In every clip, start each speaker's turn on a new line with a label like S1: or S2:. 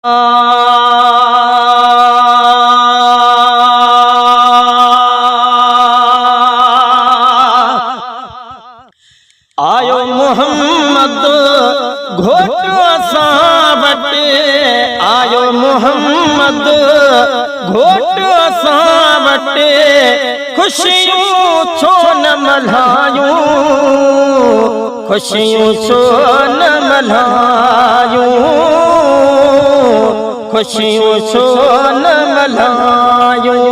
S1: आयो मोहम्मद घोट असां वटि, आयो मोहम्मद घोट असां वटि, खुशियूं छो न मल्हायूं, खुशियूं छो न मल्हायूं, खुशियूं छो न मल्हायूं।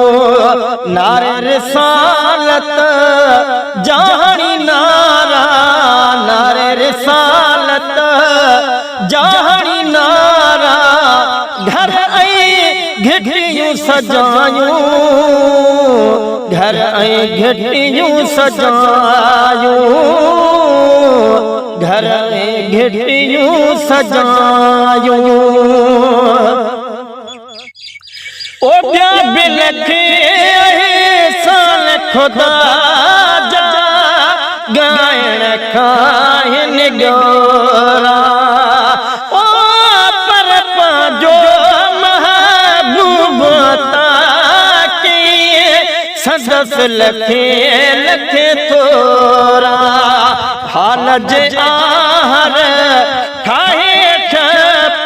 S1: नारे रिसालत जहानी नारा, नारे रिसालत जहानी नारा, घर ऐं घिटियूं सजायूं, घर ऐं घिटियूं सजायूं, घर ऐं घिटियूं सजायूं। ओ ॿिया बि लखे साल खुदा जा ॻाइण खाहिनि ॻोरा, ओ पर पंहिंजो महबूब ताकी संदसि लखे लखे थोरा। हाल जे आहर ठाहे ठप,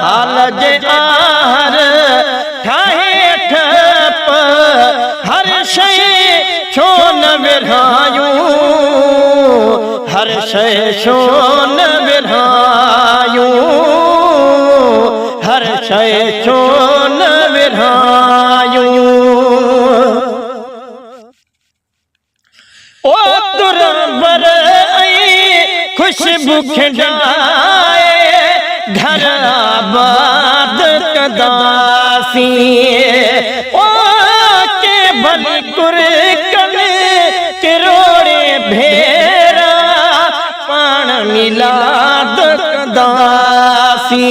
S1: हाल जे आहर ठाहे ठप, हर शइ छो न विरहायूं, हर शइ छो न विरहायूं, हर शइ छो न विरहायूं। ओ तुर बर खुशबू खिंडाए घर आबाद कदासी, ओ के भली कुरकन किरोड़े भेरा पाण मिलाद कदासी।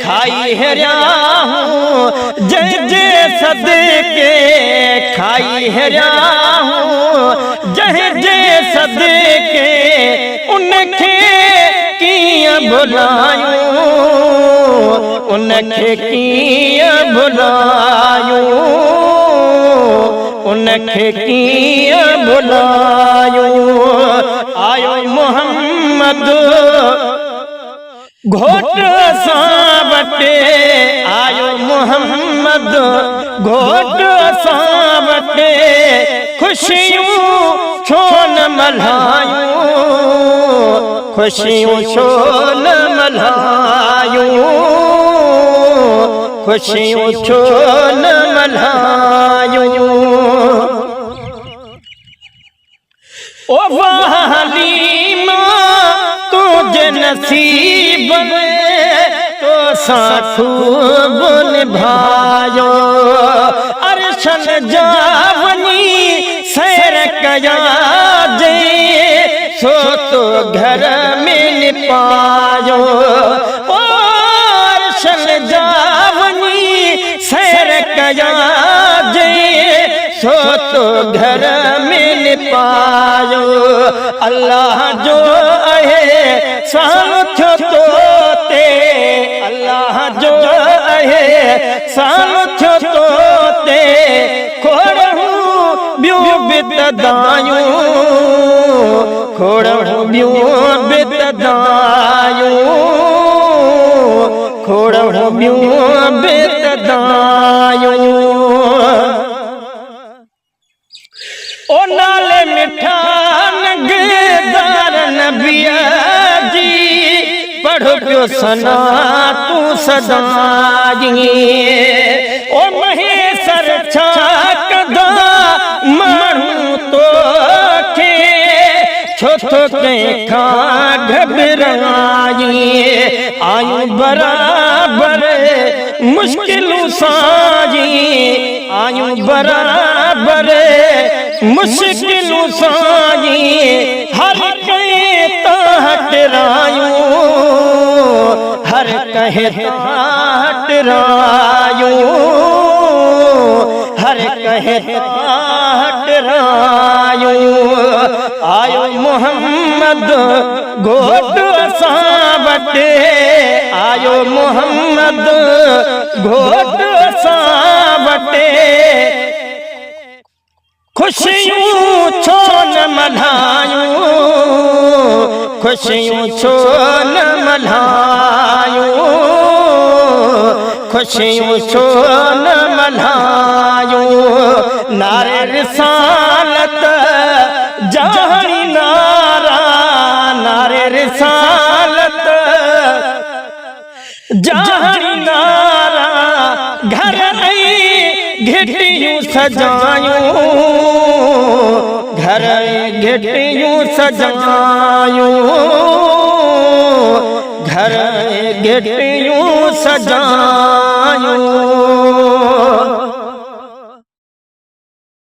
S1: खाई हरियाहूं जंहिंजे सदके, खाई हरियाहूं जंहिंजे सदके, उनखे कीअं भुलायूं, उनखे कीअं भुलायूं, उनखे कीअं भुलायूं। आयो मोहम्मद घोट असां वटि, आयो मोहम्मद घोट असां वटि, खुशियूं छो न मल्हायूं, खुशियूं छो न मल्हायूं, खुशियूं छो न मल्हायूं। ओ वाली मां तुझे नसीब में तो सां खूब निभायो, अरशन जा वञी सैर कया जे, सो तो घर में निपायो, ओ अरशन जा वञी सैर कया जे, सो तो घर में निपायो। अल्लाह जो आहे सालो थियो तो ते, अल्लाह जो आहे सालो थियो तो ते, खोड़हूं ॿियूं बितदायूं, खोड़हूं ॿियूं बितदायूं, खोड़हूं ॿियूं बितदायूं। ओ नाले मिठा नगदार नबिया जी, पढ़ पियो सना तूं सदाई। ओ महेसर छा कदा माण्हू तोखे, छो तो कंहिंखां घबराई। आयूं बराबर मुश्किलूं सां जी, आयूं बराबर मुश्किलूं सां जी, हर कंहिं तां हटरायूं, हर कंहिं तां हटरायूं, हर कंहिं तां हटरायूं। आयो मोहम्मद घोट असां वटि, आयो मोहम्मद घोट सावटे खुशियूं छो न मल्हायूं खुशियूं छो न मल्हायूं खुशियूं छो न मल्हायूं नारे रिसालत जहानी नारा नारे रिसालत जहानी नारा घर घिटियूं सजायूं घर घिटियूं सजायूं घर घिटियूं सजायूं